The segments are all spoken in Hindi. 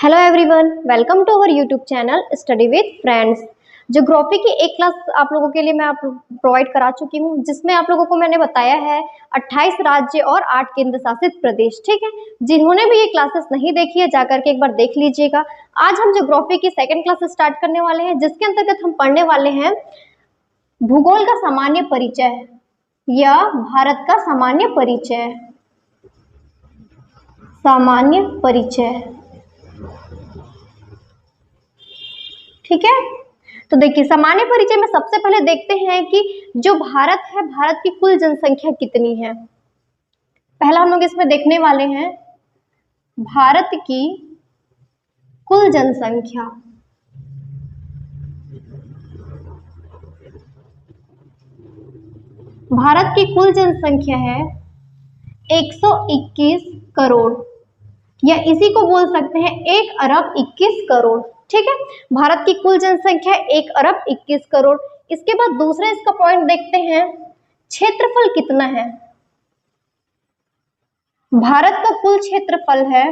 Hello everyone, welcome to our YouTube channel study with friends. Geography की एक क्लास आप लोगों के लिए मैं प्रोवाइड करा चुकी हूँ, जिसमें आप लोगों को मैंने बताया है 28 राज्य और 8 केंद्र शासित प्रदेश। ठीक है, जिन्होंने भी ये क्लासेस नहीं देखी है जाकर के एक बार देख लीजिएगा। आज हम ज्योग्राफी की सेकेंड क्लास स्टार्ट करने वाले हैं, जिसके अंतर्गत हम पढ़ने वाले हैं भूगोल का सामान्य परिचय या भारत का सामान्य परिचय। सामान्य परिचय, ठीक है। तो देखिए, सामान्य परिचय में सबसे पहले देखते हैं कि जो भारत है, भारत की कुल जनसंख्या कितनी है। पहला हम लोग इसमें देखने वाले हैं भारत की कुल जनसंख्या। भारत की कुल जनसंख्या है 121 करोड़, या इसी को बोल सकते हैं 1 अरब 21 करोड़। ठीक है, भारत की कुल जनसंख्या 1 अरब 21 करोड़। इसके बाद दूसरा इसका पॉइंट देखते हैं, क्षेत्रफल कितना है। भारत का कुल क्षेत्रफल है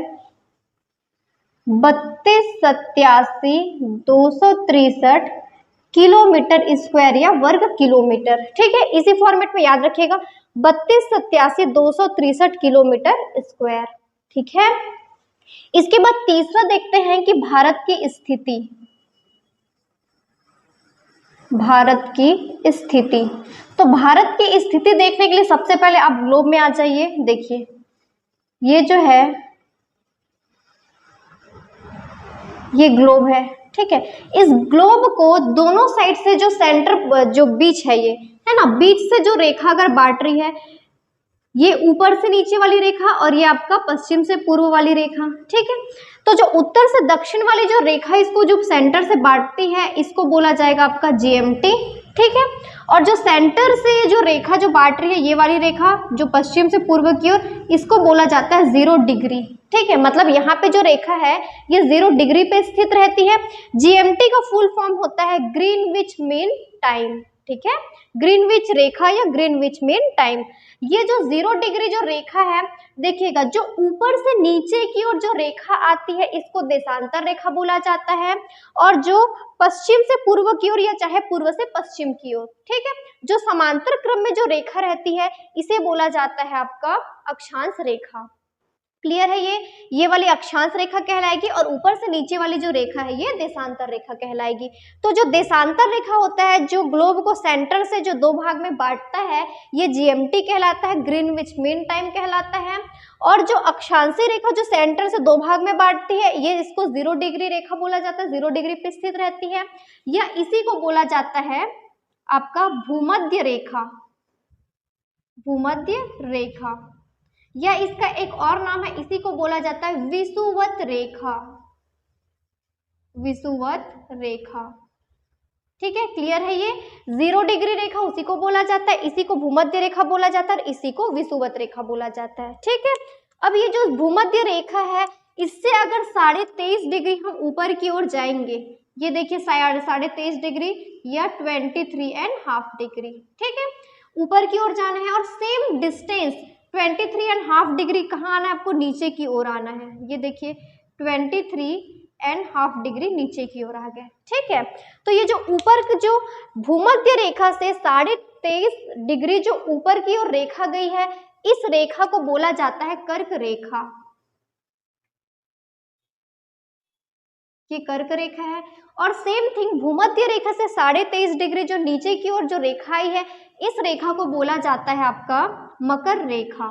32,87,263 किलोमीटर स्क्वायर या वर्ग किलोमीटर। ठीक है, इसी फॉर्मेट में याद रखिएगा, 32,87,263 किलोमीटर स्क्वायर। ठीक है, इसके बाद तीसरा देखते हैं कि भारत की स्थिति। भारत की स्थिति, तो भारत की स्थिति देखने के लिए सबसे पहले आप ग्लोब में आ जाइए। देखिए, ये जो है ये ग्लोब है। ठीक है, इस ग्लोब को दोनों साइड से जो सेंटर जो बीच है, ये है ना, बीच से जो रेखा अगर बांट रही है, ये ऊपर से नीचे वाली रेखा और ये आपका पश्चिम से पूर्व वाली रेखा। ठीक है, तो जो उत्तर से दक्षिण वाली जो रेखा इसको जो सेंटर से बांटती है, इसको बोला जाएगा आपका जीएमटी। ठीक है, और जो सेंटर से जो रेखा जो बांट रही है, ये वाली रेखा जो पश्चिम से पूर्व की ओर, इसको बोला जाता है 0 डिग्री। ठीक है, मतलब यहाँ पे जो रेखा है ये 0 डिग्री पे स्थित रहती है। जीएमटी का फुल फॉर्म होता है ग्रीनविच मीन टाइम। ठीक है, ग्रीनविच रेखा या ग्रीनविच मीन टाइम। ये जो 0 डिग्री जो रेखा है, देखिएगा, जो ऊपर से नीचे की ओर जो रेखा आती है, इसको देशांतर रेखा बोला जाता है, और जो पश्चिम से पूर्व की ओर या चाहे पूर्व से पश्चिम की ओर, ठीक है, जो समांतर क्रम में जो रेखा रहती है, इसे बोला जाता है आपका अक्षांश रेखा। क्लियर है, ये वाली अक्षांश रेखा कहलाएगी, और ऊपर से नीचे वाली जो रेखा है ये देशांतर रेखा कहलाएगी। तो जो देशांतर रेखा होता है, जो ग्लोब को सेंटर से जो दो भाग में बांटता है, ये जीएमटी कहलाता है, ग्रीनविच मीन टाइम कहलाता है। और जो अक्षांशीय रेखा जो सेंटर से दो भाग में बांटती है, ये इसको 0 डिग्री रेखा बोला जाता है, 0 डिग्री पे स्थित रहती है, या इसी को बोला जाता है आपका भूमध्य रेखा। भूमध्य रेखा, या इसका एक और नाम है, इसी को बोला जाता है विषुवत रेखा। विषुवत रेखा, ठीक है, क्लियर है। ये 0 डिग्री रेखा उसी को बोला जाता है, इसी को भूमध्य रेखा बोला जाता है, और इसी को विषुवत रेखा बोला जाता है। ठीक है, अब ये जो भूमध्य रेखा है, इससे अगर 23.5 डिग्री हम ऊपर की ओर जाएंगे, ये देखिए 23.5 डिग्री या 23.5 डिग्री, ठीक है, ऊपर की ओर जाना है, और सेम डिस्टेंस 23.5 डिग्री कहाँ आना है आपको, नीचे की ओर आना है। ये देखिए 23.5 डिग्री नीचे की ओर आ गया। ठीक है, तो ये जो ऊपर की जो भूमध्य रेखा से 23.5 डिग्री जो ऊपर की ओर रेखा गई है, इस रेखा को बोला जाता है कर्क रेखा। ये कर्क रेखा है। और सेम थिंग, भूमध्य रेखा से 23.5 डिग्री जो नीचे की ओर जो रेखा आई है, इस रेखा को बोला जाता है आपका मकर रेखा।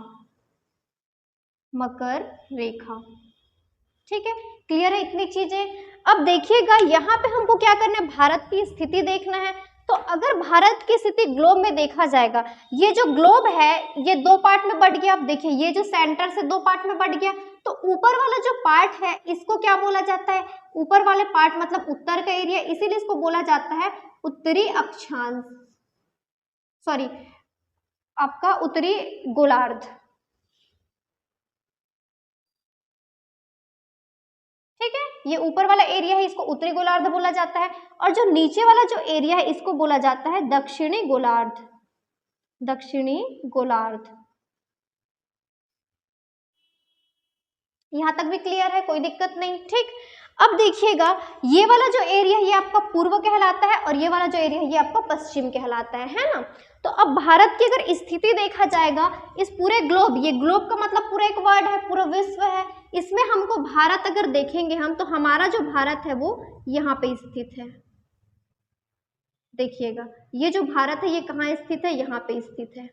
मकर रेखा, ठीक है, क्लियर है इतनी चीजें। अब देखिएगा, यहाँ पे हमको क्या करना है, भारत की स्थिति देखना है। तो अगर भारत की स्थिति ग्लोब में देखा जाएगा, ये जो ग्लोब है ये 2 पार्ट में बट गया। आप देखिए, ये जो सेंटर से 2 पार्ट में बट गया, तो ऊपर वाला जो पार्ट है इसको क्या बोला जाता है, ऊपर वाले पार्ट मतलब उत्तर का एरिया, इसीलिए इसको बोला जाता है उत्तरी अक्षांश, सॉरी आपका उत्तरी गोलार्ध। ठीक है, ये ऊपर वाला एरिया है, इसको उत्तरी गोलार्ध बोला जाता है, और जो नीचे वाला जो एरिया है इसको बोला जाता है दक्षिणी गोलार्ध। दक्षिणी गोलार्ध, यहाँ तक भी क्लियर है, कोई दिक्कत नहीं, ठीक। अब देखिएगा ये वाला जो एरिया ये आपका पूर्व कहलाता है और ये वाला जो एरिया ये आपका पश्चिम कहलाता है ना। तो अब भारत की अगर स्थिति देखा जाएगा इस पूरे ग्लोब, ये ग्लोब का मतलब पूरा एक वर्ड है, पूरा विश्व है, इसमें हमको भारत अगर देखेंगे हम तो हमारा जो भारत है वो यहाँ पे स्थित है। देखिएगा ये जो भारत है ये कहाँ स्थित है, यहाँ पे स्थित है।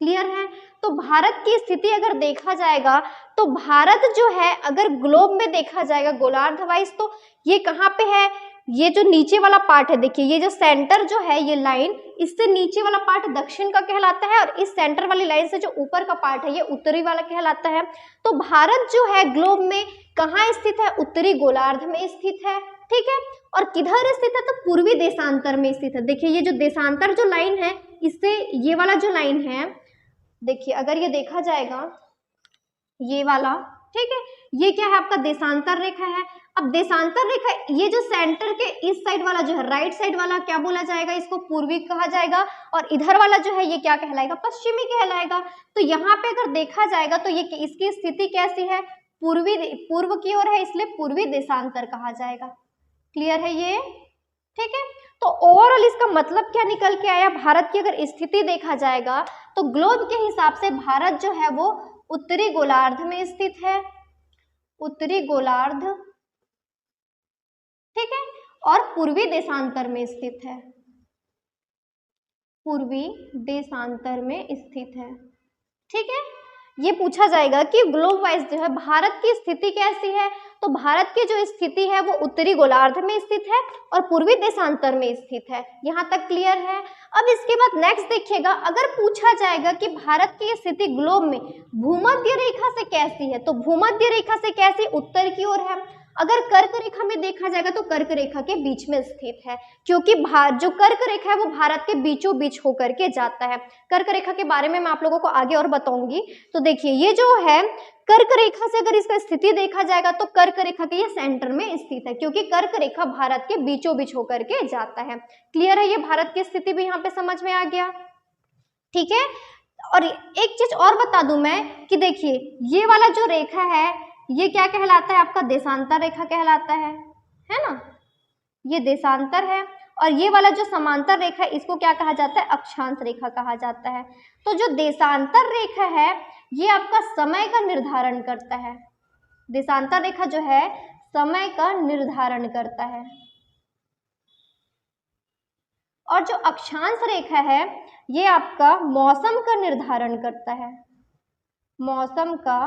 क्लियर है। तो भारत की स्थिति अगर देखा जाएगा तो भारत जो है अगर ग्लोब में देखा जाएगा गोलार्ध वाइज तो ये कहाँ पे है, ये जो नीचे वाला पार्ट है, देखिए ये जो सेंटर जो है ये लाइन, इससे नीचे वाला पार्ट दक्षिण का कहलाता है और इस सेंटर वाली लाइन से जो ऊपर का पार्ट है ये उत्तरी वाला कहलाता है। तो भारत जो है ग्लोब में कहाँ स्थित है, उत्तरी गोलार्ध में स्थित है, ठीक है। और किधर स्थित है, तो पूर्वी देशांतर में स्थित है। देखिए ये जो देशांतर जो लाइन है इससे ये वाला जो लाइन है, देखिए अगर ये देखा जाएगा ये वाला, ठीक है, ये क्या है आपका देशांतर रेखा है। अब देशांतर रेखा ये जो सेंटर के इस साइड वाला जो है राइट साइड वाला क्या बोला जाएगा, इसको पूर्वी कहा जाएगा और इधर वाला जो है ये क्या कहलाएगा, पश्चिमी कहलाएगा। तो यहाँ पे अगर देखा जाएगा तो ये इसकी स्थिति कैसी है, पूर्व की ओर है, इसलिए पूर्वी देशांतर कहा जाएगा। क्लियर है ये, ठीक है। तो ओवरऑल इसका मतलब क्या निकल के आया, भारत की अगर स्थिति देखा जाएगा तो ग्लोब के हिसाब से भारत जो है वो उत्तरी गोलार्ध में स्थित है, उत्तरी गोलार्ध, ठीक है, और पूर्वी देशांतर में स्थित है, पूर्वी देशांतर में स्थित है, ठीक है। ये पूछा जाएगा कि ग्लोब वाइज जो है भारत की स्थिति कैसी है, तो भारत की जो स्थिति है वो उत्तरी गोलार्ध में स्थित है और पूर्वी देशांतर में स्थित है। यहाँ तक क्लियर है। अब इसके बाद नेक्स्ट देखिएगा, अगर पूछा जाएगा कि भारत की स्थिति ग्लोब में भूमध्य रेखा से कैसी है, तो भूमध्य रेखा से कैसी, उत्तर की ओर है। अगर कर्क रेखा में देखा जाएगा तो कर्क रेखा के बीच में स्थित है, क्योंकि जो कर्क रेखा है वो भारत के बीचों बीच होकर के जाता है। कर्क रेखा के बारे में मैं आप लोगों को आगे और बताऊंगी। तो देखिए ये जो है कर्क रेखा से अगर इसका स्थिति देखा जाएगा तो कर्क रेखा के ये सेंटर में स्थित है, क्योंकि कर्क रेखा भारत के बीचों बीच होकर के जाता है। क्लियर है, ये भारत की स्थिति भी यहाँ पे समझ में आ गया, ठीक है। और एक चीज और बता दूं मैं कि देखिए ये वाला जो रेखा है ये क्या कहलाता है, आपका देशांतर रेखा कहलाता है ना, ये देशांतर है। और ये वाला जो समांतर रेखा है इसको क्या कहा जाता है, अक्षांश रेखा कहा जाता है। तो जो देशांतर रेखा है ये आपका समय का निर्धारण करता है, देशांतर रेखा जो है समय का निर्धारण करता है। और जो अक्षांश रेखा है ये आपका मौसम का निर्धारण करता है, मौसम का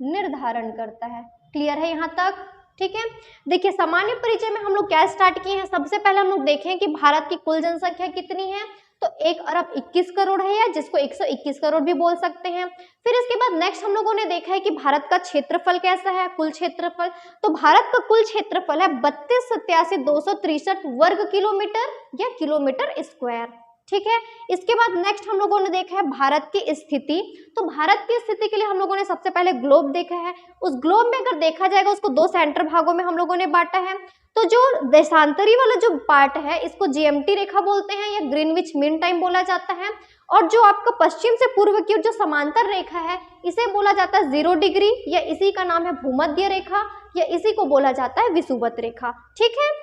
निर्धारण करता है। क्लियर है यहाँ तक, ठीक है। देखिए सामान्य परिचय में हम लोग क्या स्टार्ट किए हैं, सबसे पहले हम लोग देखें कि भारत की कुल जनसंख्या कितनी है, तो 1 अरब 21 करोड़ है, या जिसको 121 करोड़ भी बोल सकते हैं। फिर इसके बाद नेक्स्ट हम लोगों ने देखा है कि भारत का क्षेत्रफल कैसा है, कुल क्षेत्रफल। तो भारत का कुल क्षेत्रफल है 32,87,263 वर्ग किलोमीटर या किलोमीटर स्क्वायर, ठीक है। इसके बाद नेक्स्ट हम लोगों ने देखा है भारत की स्थिति। तो भारत की स्थिति के लिए हम लोगों ने सबसे पहले ग्लोब देखा है। उस ग्लोब में अगर देखा जाएगा उसको 2 सेंटर भागों में हम लोगों ने बांटा है। तो जो देशांतरी वाला जो पार्ट है इसको जीएमटी रेखा बोलते हैं या ग्रीनविच मीन टाइम बोला जाता है, और जो आपका पश्चिम से पूर्व की जो समांतर रेखा है इसे बोला जाता है 0 डिग्री, या इसी का नाम है भूमध्य रेखा, या इसी को बोला जाता है विषुवत रेखा, ठीक है।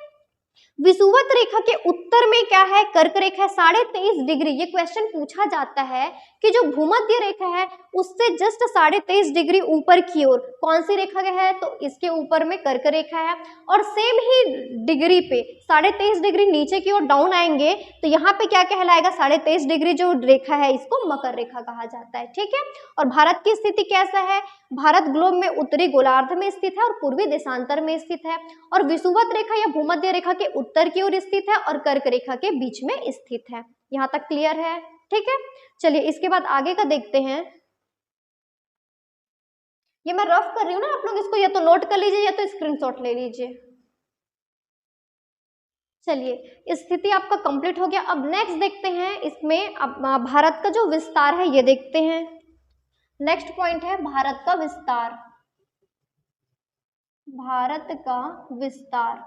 विषुवत रेखा के उत्तर में क्या है, कर्क रेखा 23.5 डिग्री। ये क्वेश्चन पूछा जाता है कि जो भूमध्य रेखा है उससे जस्ट 23.5 डिग्री ऊपर की ओर कौन सी रेखा है, तो इसके ऊपर में कर्क रेखा है। और सेम ही डिग्री पे 23.5 डिग्री नीचे की ओर डाउन आएंगे तो यहाँ पे क्या कहलाएगा, 23.5 डिग्री जो रेखा है इसको मकर रेखा कहा जाता है, ठीक है। और भारत की स्थिति कैसा है, भारत ग्लोब में उत्तरी गोलार्ध में स्थित है और पूर्वी देशांतर में स्थित है, और विषुवत रेखा या भूमध्य रेखा के उत्तर की ओर स्थित है और कर्क रेखा के बीच में स्थित है। यहाँ तक क्लियर है, ठीक है। चलिए इसके बाद आगे का देखते हैं। ये मैं रफ कर रही हूँ ना, आप लोग इसको या तो नोट कर लीजिए या तो स्क्रीनशॉट ले लीजिए। चलिए स्थिति आपका कंप्लीट हो गया। अब नेक्स्ट देखते हैं, इसमें अब भारत का जो विस्तार है ये देखते हैं। नेक्स्ट पॉइंट है भारत का विस्तार, भारत का विस्तार।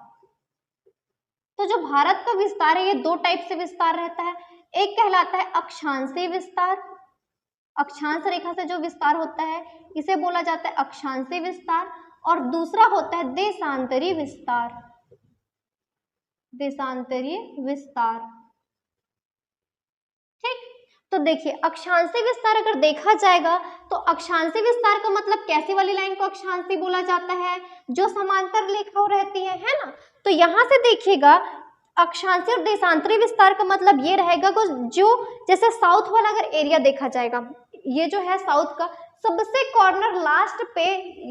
तो जो भारत का विस्तार है ये 2 टाइप से विस्तार रहता है। एक कहलाता है अक्षांशीय विस्तार, अक्षांश रेखा से जो विस्तार होता है इसे बोला जाता है अक्षांशीय विस्तार, और दूसरा होता है देशांतरी विस्तार, देशांतरीय विस्तार। ठीक, तो देखिए अक्षांशीय विस्तार अगर देखा जाएगा तो अक्षांशीय विस्तार का मतलब कैसी वाली लाइन को अक्षांशीय बोला जाता है, जो समांतर रेखा रहती है ना। तो यहां से देखिएगा अक्षांशीय और देशांतरी विस्तार का मतलब ये रहेगा जो जैसे साउथ वाला अगर एरिया देखा जाएगा, ये जो है साउथ का सबसे कॉर्नर लास्ट पे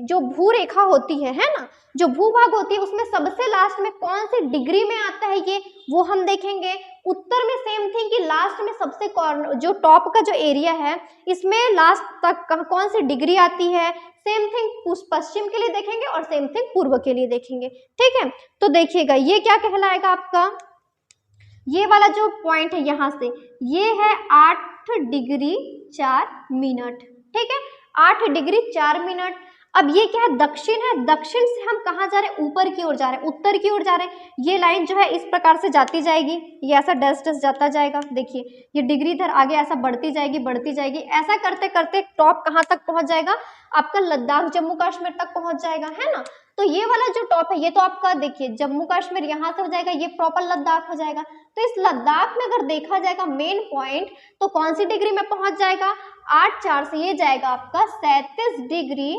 जो भू रेखा होती है ना, जो भूभाग होती है उसमें सबसे लास्ट में कौन सी डिग्री में आता है ये वो हम देखेंगे। उत्तर में सेम थिंग कि लास्ट में सबसे कॉर्नर जो टॉप का जो एरिया है इसमें लास्ट तक कौन सी डिग्री आती है, सेम थिंग पश्चिम के लिए देखेंगे और सेम थिंग पूर्व के लिए देखेंगे। ठीक है, तो देखिएगा ये क्या कहलाएगा आपका, ये वाला जो पॉइंट है यहाँ से ये है 8 डिग्री 4 मिनट। ठीक है, 8 डिग्री 4 मिनट। अब ये क्या है, दक्षिण है, दक्षिण से हम कहाँ जा रहे हैं, ऊपर की ओर जा रहे हैं, उत्तर की ओर जा रहे हैं। ये लाइन जो है इस प्रकार से जाती जाएगी, ये ऐसा डस डस जाता जाएगा। देखिए ये डिग्री इधर आगे ऐसा बढ़ती जाएगी, ऐसा करते करते टॉप कहाँ तक पहुंच जाएगा, आपका लद्दाख जम्मू कश्मीर तक पहुंच जाएगा, है ना। तो ये वाला जो टॉप है ये तो आपका देखिए जम्मू कश्मीर यहाँ से हो जाएगा, ये प्रॉपर लद्दाख हो जाएगा। तो इस लद्दाख में अगर देखा जाएगा मेन पॉइंट तो कौन सी डिग्री में पहुंच जाएगा, 8 4 से ये जाएगा आपका 37 डिग्री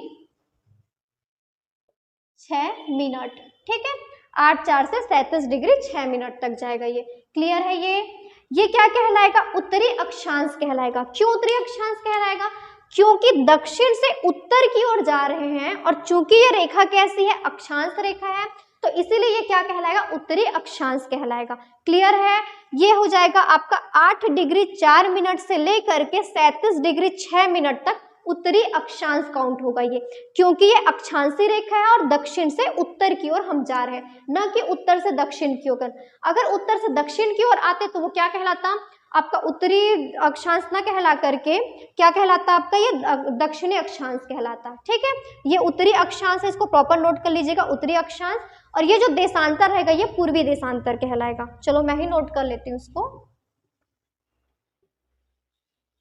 6 मिनट। ठीक है, 8 4 से 37 डिग्री 6 मिनट तक जाएगा। ये क्लियर है। ये क्या कहलाएगा, उत्तरी अक्षांश कहलाएगा। क्यों उत्तरी अक्षांश कहलाएगा, क्योंकि दक्षिण से उत्तर की ओर जा रहे हैं और चूंकि ये रेखा कैसी है, अक्षांश रेखा है, तो इसीलिए ये क्या कहलाएगा, उत्तरी अक्षांश कहलाएगा। क्लियर है। ये हो जाएगा आपका 8 डिग्री 4 मिनट से लेकर के 37 डिग्री 6 मिनट तक उत्तरी अक्षांश काउंट होगा ये, क्योंकि ये अक्षांशीय रेखा है और दक्षिण से उत्तर की ओर हम जा रहे हैं, न कि उत्तर से दक्षिण की ओर। अगर उत्तर से दक्षिण की ओर आते तो वो क्या कहलाता, आपका उत्तरी अक्षांश ना कहला करके क्या कहलाता, आपका ये दक्षिणी अक्षांश कहलाता। ठीक है, ये उत्तरी अक्षांश है, इसको प्रॉपर नोट कर लीजिएगा, उत्तरी अक्षांश। और ये जो देशांतर रहेगा ये पूर्वी देशांतर कहलाएगा। चलो मैं ही नोट कर लेती हूँ इसको।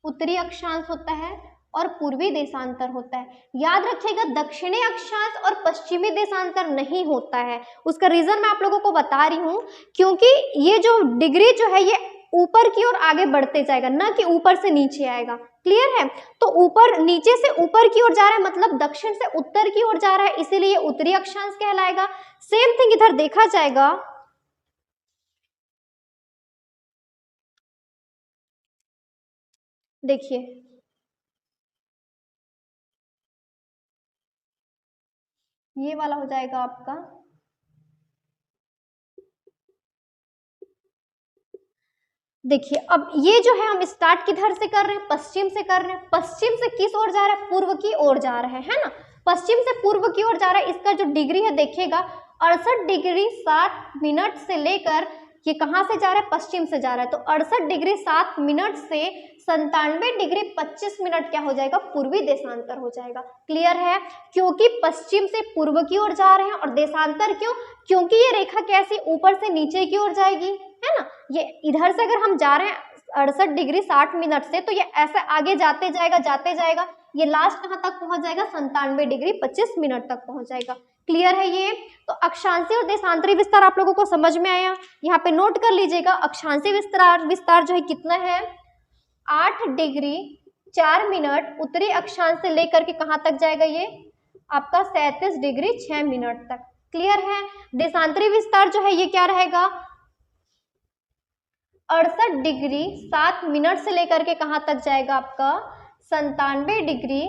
उत्तरी अक्षांश होता है और पूर्वी देशांतर होता है। याद रखिएगा दक्षिणी अक्षांश और पश्चिमी देशांतर नहीं होता है। उसका रीजन मैं आप लोगों को बता रही हूँ, क्योंकि ये जो डिग्री जो है ये ऊपर की ओर आगे बढ़ते जाएगा, ना कि ऊपर से नीचे आएगा। क्लियर है। तो ऊपर नीचे से ऊपर की ओर जा रहा है, मतलब दक्षिण से उत्तर की ओर जा रहा है, इसीलिए उत्तरी अक्षांश कहलाएगा। सेम थिंग इधर देखा जाएगा, देखिए ये वाला हो जाएगा आपका, देखिए अब ये जो है हम स्टार्ट किधर से कर रहे हैं, पश्चिम से कर रहे हैं। पश्चिम से किस ओर जा रहा है, पूर्व की ओर जा रहा है ना। पश्चिम से पूर्व की ओर जा रहा है, इसका जो डिग्री है देखिएगा 68 डिग्री 7 मिनट से लेकर ये कहाँ से जा रहा है, पश्चिम से जा रहा है। तो 68 डिग्री 7 मिनट से 97 डिग्री 25 मिनट क्या हो जाएगा, पूर्वी देशांतर हो जाएगा। क्लियर है। क्योंकि पश्चिम से पूर्व की ओर जा रहे हैं, और देशांतर क्यों, क्योंकि ये रेखा कैसी ऊपर से नीचे की ओर जाएगी, है ना। ये इधर से अगर हम जा रहे हैं 68 डिग्री 60 मिनट से, तो ये ऐसे आगे जाते जाएगा, ये लास्ट कहाँ तक पहुंच जाएगा, 97 डिग्री 25 मिनट तक पहुंच जाएगा। क्लियर है। ये तो अक्षांशीय और देशांतरी विस्तार आप लोगों को समझ में आया। यहाँ पे नोट कर लीजिएगा, अक्षांशीय विस्तार जो है कितना है, 8 डिग्री 4 मिनट उत्तरी अक्षांश से लेकर के कहाँ तक जाएगा, ये आपका 37 डिग्री 6 मिनट तक। क्लियर है। देशांतरी विस्तार जो है ये क्या रहेगा, 68 डिग्री 7 मिनट से लेकर के कहाँ तक जाएगा, आपका 97 डिग्री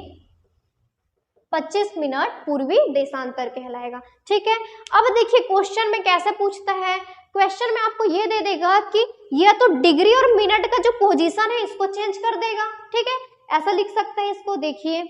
25 मिनट पूर्वी देशांतर कहलाएगा। ठीक है। अब देखिए क्वेश्चन में कैसे पूछता है, क्वेश्चन में आपको ये दे देगा कि यह तो डिग्री और मिनट का जो पोजीशन है इसको चेंज कर देगा। ठीक है, ऐसा लिख सकते हैं इसको, देखिए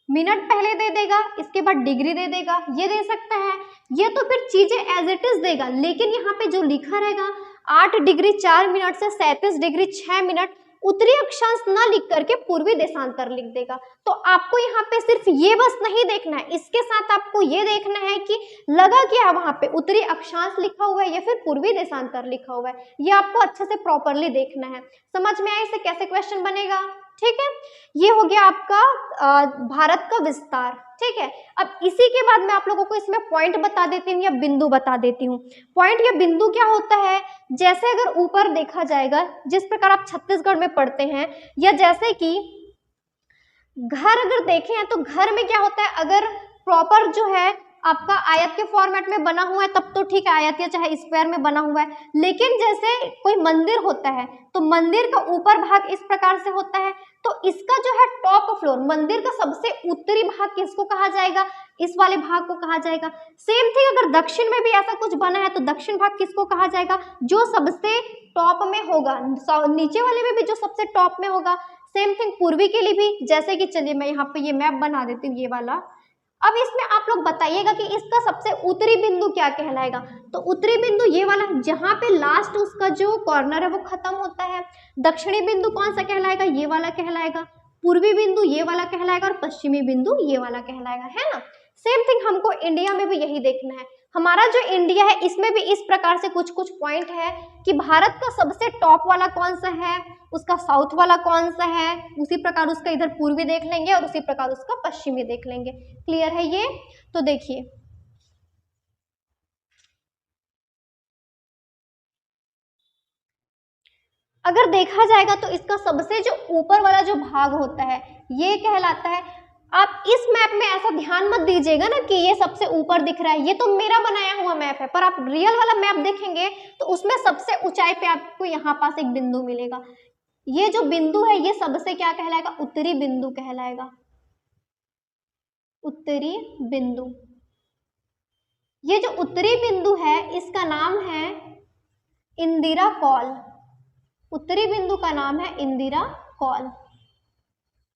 मिनट पहले दे देगा, इसके बाद डिग्री दे देगा, ये दे सकता है। ये तो फिर चीजें एज इट इज देगा, लेकिन यहाँ पे जो लिखा रहेगा 8 डिग्री 4 मिनट से 37 डिग्री 6 मिनट, उत्तरी अक्षांश ना लिख करके पूर्वी देशांतर लिख देगा। तो आपको यहाँ पे सिर्फ ये बस नहीं देखना है, इसके साथ आपको ये देखना है कि लगा क्या वहां पे उत्तरी अक्षांश लिखा हुआ है या फिर पूर्वी देशांतर लिखा हुआ है, ये आपको अच्छे से प्रॉपरली देखना है। समझ में आया इसे कैसे क्वेश्चन बनेगा? ठीक है, ये हो गया आपका भारत का विस्तार। ठीक है, अब इसी के बाद मैं आप लोगों को इसमें पॉइंट बता देती हूँ या बिंदु बता देती हूँ। पॉइंट या बिंदु क्या होता है, जैसे अगर ऊपर देखा जाएगा जिस प्रकार आप छत्तीसगढ़ में पढ़ते हैं, या जैसे कि घर अगर देखें हैं तो घर में क्या होता है, अगर प्रॉपर जो है आपका आयत के फॉर्मेट में बना हुआ है तब तो ठीक है, आयत या चाहे स्क्वायर में बना हुआ है, लेकिन जैसे कोई मंदिर होता है तो मंदिर का ऊपर भाग इस प्रकार से होता है, तो इसका जो है टॉप फ्लोर, मंदिर का सबसे उत्तरी भाग किसको कहा जाएगा, इस वाले भाग को कहा जाएगा। सेम थिंग अगर दक्षिण में भी ऐसा कुछ बना है तो दक्षिण भाग किसको कहा जाएगा, जो सबसे टॉप में होगा, नीचे वाले में भी जो सबसे टॉप में होगा। सेम थिंग पूर्वी के लिए भी, जैसे कि चलिए मैं यहाँ पे ये मैप बना देती हूँ, ये वाला। अब इसमें आप लोग बताइएगा कि इसका सबसे उत्तरी बिंदु क्या कहलाएगा। तो उत्तरी बिंदु ये वाला, जहां पे लास्ट उसका जो कॉर्नर है वो खत्म होता है। दक्षिणी बिंदु कौन सा कहलाएगा, ये वाला कहलाएगा। पूर्वी बिंदु ये वाला कहलाएगा और पश्चिमी बिंदु ये वाला कहलाएगा, है ना। सेम थिंग हमको इंडिया में भी यही देखना है। हमारा जो इंडिया है इसमें भी इस प्रकार से कुछ कुछ पॉइंट है कि भारत का सबसे टॉप वाला कौन सा है, उसका साउथ वाला कौन सा है, उसी प्रकार उसका इधर पूर्वी देख लेंगे और उसी प्रकार उसका पश्चिमी देख लेंगे। क्लियर है ये? तो देखिए अगर देखा जाएगा तो इसका सबसे जो ऊपर वाला जो भाग होता है ये कहलाता है। आप इस मैप में ऐसा ध्यान मत दीजिएगा ना कि ये सबसे ऊपर दिख रहा है, ये तो मेरा बनाया हुआ मैप है, पर आप रियल वाला मैप देखेंगे तो उसमें सबसे ऊंचाई पे आपको यहाँ पास एक बिंदु मिलेगा। ये जो बिंदु है ये सबसे क्या कहलाएगा, उत्तरी बिंदु कहलाएगा, उत्तरी बिंदु। ये जो उत्तरी बिंदु है इसका नाम है इंदिरा कॉल, उत्तरी बिंदु का नाम है इंदिरा कॉल।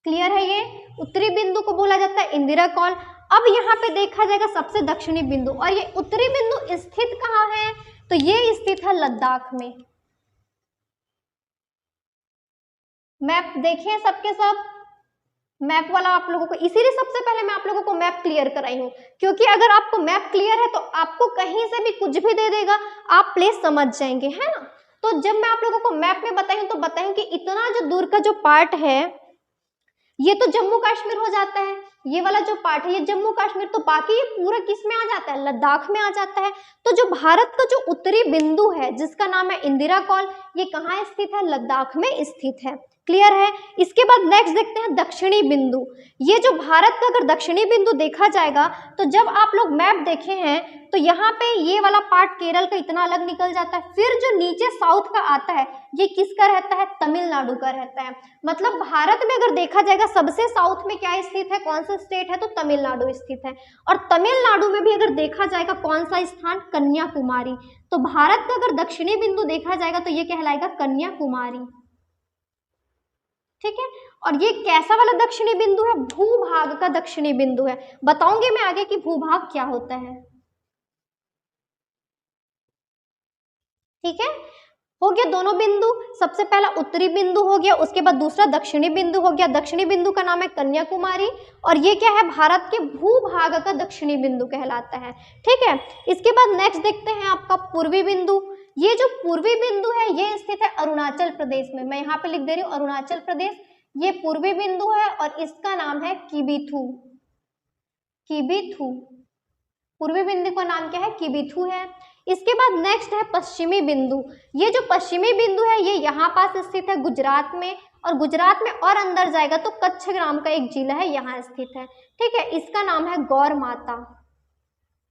क्लियर है? ये उत्तरी बिंदु को बोला जाता है इंदिरा कॉल। अब यहाँ पे देखा जाएगा सबसे दक्षिणी बिंदु, और ये उत्तरी बिंदु स्थित कहाँ है, तो ये स्थित है लद्दाख में। मैप देखें सबके सब, मैप वाला आप लोगों को, इसीलिए सबसे पहले मैं आप लोगों को मैप क्लियर कराई हूँ, क्योंकि अगर आपको मैप क्लियर है तो आपको कहीं से भी कुछ भी दे देगा, आप प्लेस समझ जाएंगे, है ना। तो जब मैं आप लोगों को मैप में बताई हूँ तो बताई हूँ कि इतना जो दूर का जो पार्ट है ये तो जम्मू कश्मीर हो जाता है, ये वाला जो पार्ट है ये जम्मू कश्मीर, तो बाकी ये पूरा किस में आ जाता है, लद्दाख में आ जाता है। तो जो भारत का जो उत्तरी बिंदु है जिसका नाम है इंदिरा कॉल, ये कहाँ स्थित है, लद्दाख में स्थित है। क्लियर है? इसके बाद नेक्स्ट देखते हैं दक्षिणी बिंदु। ये जो भारत का अगर दक्षिणी बिंदु देखा जाएगा तो जब आप लोग मैप देखे हैं तो यहाँ पे ये वाला पार्ट केरल का इतना अलग निकल जाता है, फिर जो नीचे साउथ का आता है ये किसका रहता है, तमिलनाडु का रहता है। मतलब भारत में अगर देखा जाएगा सबसे साउथ में क्या स्थित है, कौन सा स्टेट है, तो तमिलनाडु स्थित है। और तमिलनाडु में भी अगर देखा जाएगा कौन सा स्थान, कन्याकुमारी। तो भारत का अगर दक्षिणी बिंदु देखा जाएगा तो ये कहलाएगा कन्याकुमारी। ठीक है, और ये कैसा वाला दक्षिणी बिंदु है, भूभाग का दक्षिणी बिंदु है। बताऊंगी मैं आगे कि भूभाग क्या होता है। ठीक है, हो गया दोनों बिंदु। सबसे पहला उत्तरी बिंदु हो गया, उसके बाद दूसरा दक्षिणी बिंदु हो गया। दक्षिणी बिंदु का नाम है कन्याकुमारी, और ये क्या है, भारत के भूभाग का दक्षिणी बिंदु कहलाता है। ठीक है, इसके बाद नेक्स्ट देखते हैं आपका पूर्वी बिंदु। ये जो पूर्वी बिंदु है ये स्थित है अरुणाचल प्रदेश में। मैं यहाँ पे लिख दे रही हूँ अरुणाचल प्रदेश, ये पूर्वी बिंदु है और इसका नाम है किबिथु। किबिथु पूर्वी बिंदु का नाम क्या है, किबिथु है। इसके बाद नेक्स्ट है पश्चिमी बिंदु। ये जो पश्चिमी बिंदु है ये यहाँ पास स्थित है गुजरात में, और गुजरात में और अंदर जाएगा तो कच्छ नाम का एक जिला है यहाँ स्थित है। ठीक है, इसका नाम है गौर माता।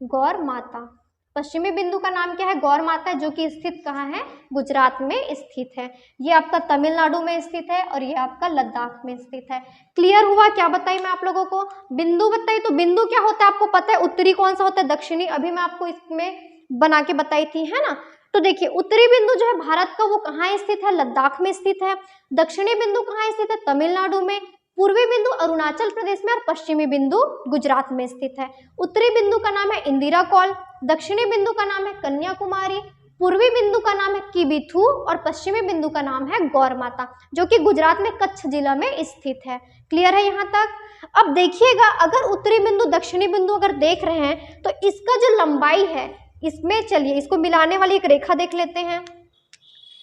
गौर माता पश्चिमी बिंदु का नाम क्या है, गौर माता, जो कि स्थित कहाँ है, गुजरात में स्थित है। ये आपका तमिलनाडु में स्थित है और ये आपका लद्दाख में स्थित है। क्लियर हुआ? क्या बताई मैं आप लोगों को, बिंदु बताई। तो बिंदु क्या होता है आपको पता है, उत्तरी कौन सा होता है, दक्षिणी, अभी मैं आपको इसमें बना के बताई थी, है ना। तो देखिए उत्तरी बिंदु जो है भारत का वो कहाँ स्थित है, लद्दाख में स्थित है। दक्षिणी बिंदु कहाँ स्थित है, तमिलनाडु में। पूर्वी बिंदु अरुणाचल प्रदेश में, और पश्चिमी बिंदु गुजरात में स्थित है। उत्तरी बिंदु का नाम है इंदिरा कॉल, दक्षिणी बिंदु का नाम है कन्याकुमारी, पूर्वी बिंदु का नाम है किबिथु और पश्चिमी बिंदु का नाम है गौरमाता, जो कि गुजरात में कच्छ जिला में स्थित है। क्लियर है यहाँ तक? अब देखिएगा, अगर उत्तरी बिंदु दक्षिणी बिंदु अगर देख रहे हैं तो इसका जो लंबाई है इसमें, चलिए इसको मिलाने वाली एक रेखा देख लेते हैं।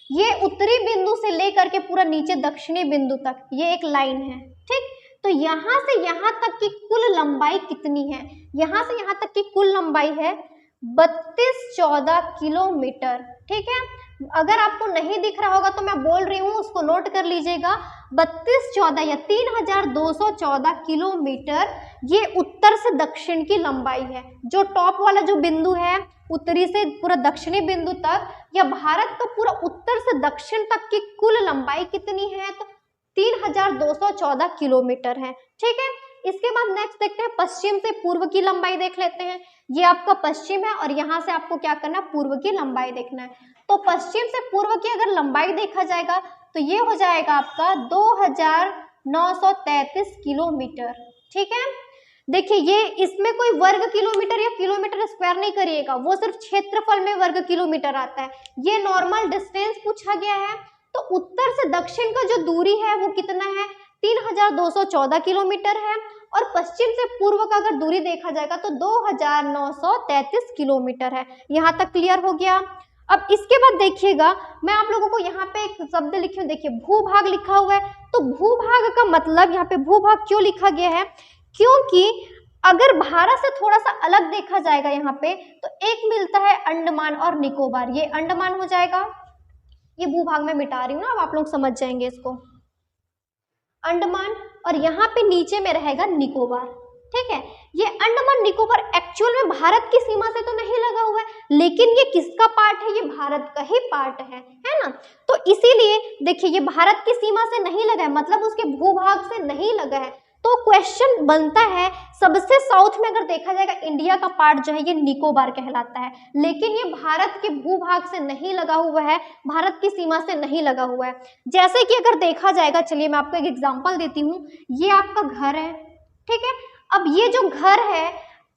ये उत्तरी बिंदु से लेकर के पूरा नीचे दक्षिणी बिंदु तक ये एक लाइन है, ठीक। तो यहाँ से यहाँ तक की कुल लंबाई कितनी है? यहाँ से यहाँ तक की कुल लंबाई है 3214 किलोमीटर, ठीक है। अगर आपको नहीं दिख रहा होगा तो मैं बोल रही हूँ, उसको नोट कर लीजिएगा। 3214 या 3214 किलोमीटर ये उत्तर से दक्षिण की लंबाई है। जो टॉप वाला जो बिंदु है उत्तरी से पूरा दक्षिणी बिंदु तक, या भारत का पूरा उत्तर से दक्षिण तक की कुल लंबाई कितनी है? तो 3214 किलोमीटर है, ठीक है। इसके बाद नेक्स्ट देखते हैं पश्चिम से पूर्व की लंबाई देख लेते हैं। ये आपका पश्चिम है और यहाँ से आपको क्या करना है? पूर्व की लंबाई देखना है। तो पश्चिम से पूर्व की अगर लंबाई देखा जाएगा तो ये हो जाएगा आपका 2933 किलोमीटर, ठीक है। देखिए ये इसमें कोई वर्ग किलोमीटर या किलोमीटर स्क्वायर नहीं करिएगा, वो सिर्फ क्षेत्रफल में वर्ग किलोमीटर आता है। ये नॉर्मल डिस्टेंस पूछा गया है। तो उत्तर से दक्षिण का जो दूरी है वो कितना है? 3214 किलोमीटर है। और पश्चिम से पूर्व का अगर दूरी देखा जाएगा तो 2933 किलोमीटर है। यहाँ तक क्लियर हो गया? अब इसके बाद देखिएगा, मैं आप लोगों को यहाँ पे एक शब्द लिखी हूँ, देखिए भूभाग लिखा हुआ है। तो भूभाग का मतलब, यहाँ पे भूभाग क्यों लिखा गया है? क्योंकि अगर भारत से थोड़ा सा अलग देखा जाएगा यहाँ पे, तो एक मिलता है अंडमान और निकोबार। ये अंडमान हो जाएगा, ये भूभाग में मिटा रही हूँ ना, अब आप लोग समझ जाएंगे इसको। अंडमान और यहाँ पे नीचे में रहेगा निकोबार, ठीक है। ये अंडमान निकोबार एक्चुअल में भारत की सीमा से तो नहीं लगा हुआ है, लेकिन ये किसका पार्ट है? ये भारत का ही पार्ट है ना। तो इसीलिए देखिए ये भारत की सीमा से नहीं लगा है, मतलब उसके भूभाग से नहीं लगा है। तो क्वेश्चन बनता है, सबसे साउथ में अगर देखा जाएगा इंडिया का पार्ट जो है ये निकोबार कहलाता है, लेकिन ये भारत के भूभाग से नहीं लगा हुआ है, भारत की सीमा से नहीं लगा हुआ है। जैसे कि अगर देखा जाएगा, चलिए मैं आपको एक एग्जांपल देती हूँ। ये आपका घर है, ठीक है। अब ये जो घर है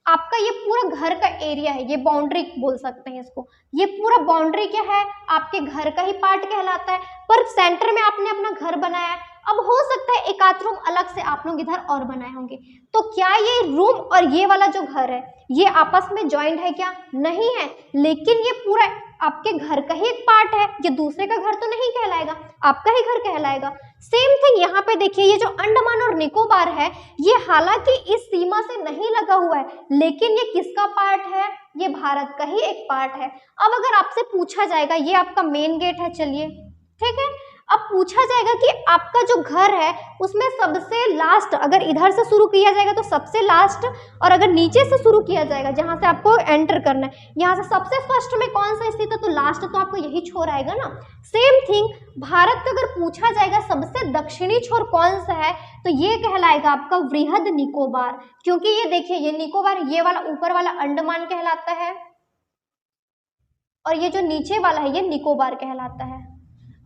आपका, ये पूरा घर का एरिया है, ये बाउंड्री बोल सकते हैं इसको। ये पूरा बाउंड्री क्या है? आपके घर का ही पार्ट कहलाता है। पर सेंटर में आपने अपना घर बनाया है। अब हो सकता है एक आध रूम अलग से आप लोग इधर और बनाए होंगे, तो क्या ये रूम और ये वाला जो घर है ये आपस में ज्वाइंट है क्या? नहीं है, लेकिन ये पूरा आपके घर का ही एक पार्ट है। ये दूसरे का घर तो नहीं कहलाएगा, आपका ही घर कहलाएगा। सेम थिंग यहाँ पे देखिए, ये जो अंडमान और निकोबार है ये हालांकि इस सीमा से नहीं लगा हुआ है, लेकिन ये किसका पार्ट है? ये भारत का ही एक पार्ट है। अब अगर आपसे पूछा जाएगा, ये आपका मेन गेट है, चलिए ठीक है। अब पूछा जाएगा कि आपका जो घर है उसमें सबसे लास्ट अगर इधर से शुरू किया जाएगा तो सबसे लास्ट, और अगर नीचे से शुरू किया जाएगा जहां से आपको एंटर करना है, यहाँ से सबसे फर्स्ट में कौन सा स्थित है? तो लास्ट तो आपको यही छोर आएगा ना। सेम थिंग भारत का अगर पूछा जाएगा सबसे दक्षिणी छोर कौन सा है, तो ये कहलाएगा आपका वृहद निकोबार, क्योंकि ये देखिए ये निकोबार, ये वाला ऊपर वाला अंडमान कहलाता है और ये जो नीचे वाला है ये निकोबार कहलाता है।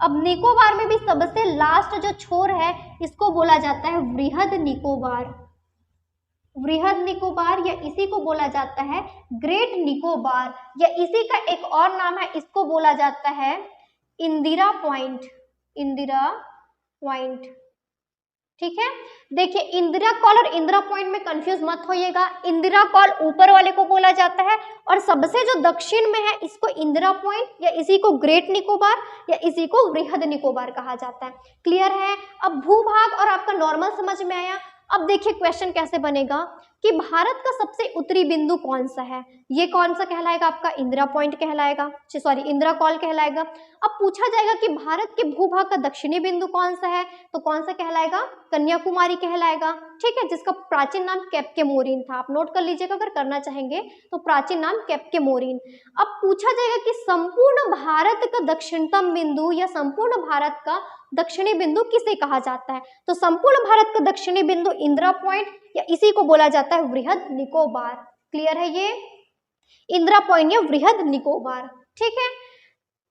अब निकोबार में भी सबसे लास्ट जो छोर है इसको बोला जाता है वृहद निकोबार। वृहद निकोबार या इसी को बोला जाता है ग्रेट निकोबार, या इसी का एक और नाम है, इसको बोला जाता है इंदिरा पॉइंट। इंदिरा पॉइंट, ठीक है। देखिए इंदिरा कॉल और इंदिरा पॉइंट में कंफ्यूज मत होइएगा। इंदिरा कॉल ऊपर वाले को बोला जाता है और सबसे जो दक्षिण में है इसको इंदिरा पॉइंट या इसी को ग्रेट निकोबार या इसी को वृहद निकोबार कहा जाता है। क्लियर है? अब भूभाग और आपका नॉर्मल समझ में आया। अब देखिए क्वेश्चन कैसे बनेगा कि भारत का सबसे उत्तरी बिंदु कौन सा है? ये कौन सा कहलाएगा? आपका इंदिरा पॉइंट कहलाएगा, सॉरी इंदिरा कॉल कहलाएगा। अब पूछा जाएगा कि भारत के भूभाग का दक्षिणी बिंदु कौन सा है, तो कौन सा कहलाएगा? कन्याकुमारी कहलाएगा, ठीक है, जिसका प्राचीन नाम कैप्के मोरिन था। आप नोट कर लीजिएगा अगर करना चाहेंगे तो, प्राचीन नाम कैप्के मोरिन। अब पूछा जाएगा कि संपूर्ण भारत का दक्षिणतम बिंदु या संपूर्ण भारत का दक्षिणी बिंदु किसे कहा जाता है, तो संपूर्ण भारत का दक्षिणी बिंदु इंदिरा पॉइंट या इसी को बोला जाता है वृहद निकोबार। क्लियर है? ये इंदिरा पॉइंट या वृहद निकोबार, ठीक है।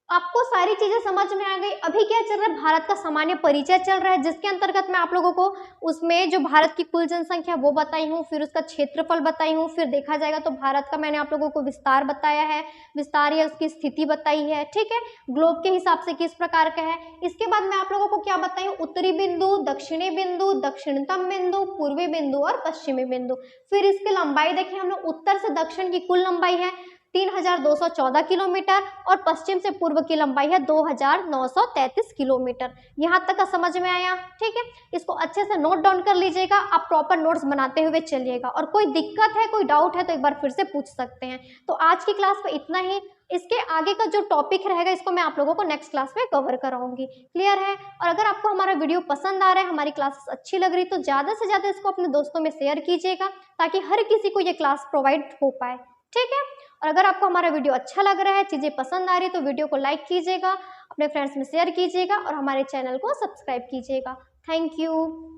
आपको सारी चीजें समझ में आ गई। अभी क्या चल रहा है, भारत का सामान्य परिचय चल रहा है, जिसके अंतर्गत मैं आप लोगों को उसमें जो भारत की कुल जनसंख्या वो बताई हूँ, फिर उसका क्षेत्रफल बताई हूँ, फिर देखा जाएगा तो भारत का मैंने आप लोगों को विस्तार बताया है, विस्तार या उसकी स्थिति बताई है, ठीक है, ग्लोब के हिसाब से किस प्रकार का है। इसके बाद मैं आप लोगों को क्या बताई हूँ, उत्तरी बिंदु, दक्षिणी बिंदु, दक्षिणतम बिंदु, पूर्वी बिंदु और पश्चिमी बिंदु। फिर इसकी लंबाई देखिए, हम लोग उत्तर से दक्षिण की कुल लंबाई है 3214 किलोमीटर और पश्चिम से पूर्व की लंबाई है 2933 किलोमीटर। यहाँ तक का समझ में आया, ठीक है। इसको अच्छे से नोट डाउन कर लीजिएगा, आप प्रॉपर नोट्स बनाते हुए चलिएगा, और कोई दिक्कत है, कोई डाउट है तो एक बार फिर से पूछ सकते हैं। तो आज की क्लास में इतना ही। इसके आगे का जो टॉपिक रहेगा इसको मैं आप लोगों को नेक्स्ट क्लास में कवर कराऊंगी। क्लियर है? और अगर आपको हमारा वीडियो पसंद आ रहा है, हमारी क्लासेस अच्छी लग रही, तो ज़्यादा से ज़्यादा इसको अपने दोस्तों में शेयर कीजिएगा, ताकि हर किसी को ये क्लास प्रोवाइड हो पाए, ठीक है। और अगर आपको हमारा वीडियो अच्छा लग रहा है, चीज़ें पसंद आ रही है, तो वीडियो को लाइक कीजिएगा, अपने फ्रेंड्स में शेयर कीजिएगा और हमारे चैनल को सब्सक्राइब कीजिएगा। Thank you.